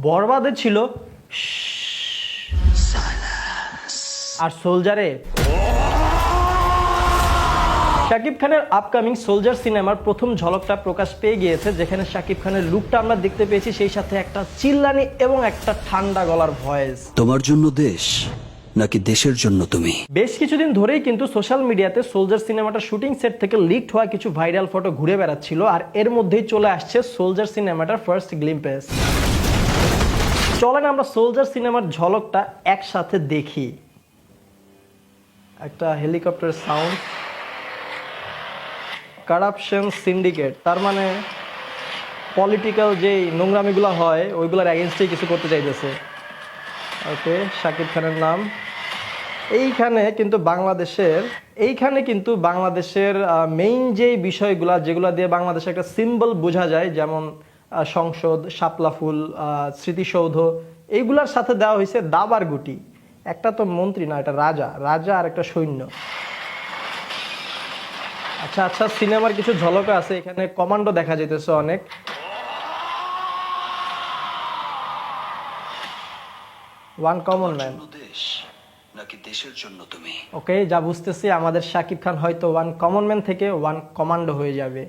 বরবাদে ছিল আর সোলজারে শাকিব খানের upcoming soldier সিনেমার প্রথম ঝলকটা প্রকাশ পেয়ে গিয়েছে, যেখানে শাকিব খানের লুকটা আমরা দেখতে পেয়েছি, সেই সাথে একটা চিল্লানি এবং একটা ঠান্ডা গলার ভয়েস। তোমার জন্য দেশ নাকি দেশের জন্য তুমি? বেশ কিছুদিন ধরেই কিন্তু সোশ্যাল মিডিয়াতে সোলজার সিনেমাটার শুটিং সেট থেকে লিকড হওয়া কিছু ভাইরাল ফটো ঘুরে বেড়াচ্ছিল, আর এর মধ্যেই চলে আসছে সোলজার সিনেমাটার ফার্স্ট গ্লিম্পেস। চলেন আমরা সোলজার সিনেমার ঝলকটা একসাথে দেখি। একটা হেলিকপ্টার সাউন্ড, কারাপশন সিন্ডিকেট, তার মানে পলিটিক্যাল যে নোংরামিগুলো হয় ওইগুলোর অ্যাগেনস্টেই কিছু করতে চাইতেছে। ওকে, শাকিব খানের নাম। এইখানে কিন্তু বাংলাদেশের মেইন যেই বিষয়গুলো যেগুলো দিয়ে বাংলাদেশে একটা সিম্বল বোঝা যায়, যেমন সংসদ, শাপলা ফুল, স্মৃতিসৌধ, এইগুলার সাথে দেওয়া হয়েছে দাবার গুটি। একটা তো মন্ত্রী না, এটা রাজা আর একটা সৈন্য। আচ্ছা, সিনেমার কিছু ঝলক আছে, এখানে কমান্ডো দেখা যেতেছে অনেক। One common man. দেশ নাকি দেশের জন্য তুমি? ওকে, যা বুঝতেছি আমাদের শাকিব খান হয়তো ওয়ান কমন ম্যান থেকে ওয়ান কমান্ডো হয়ে যাবে।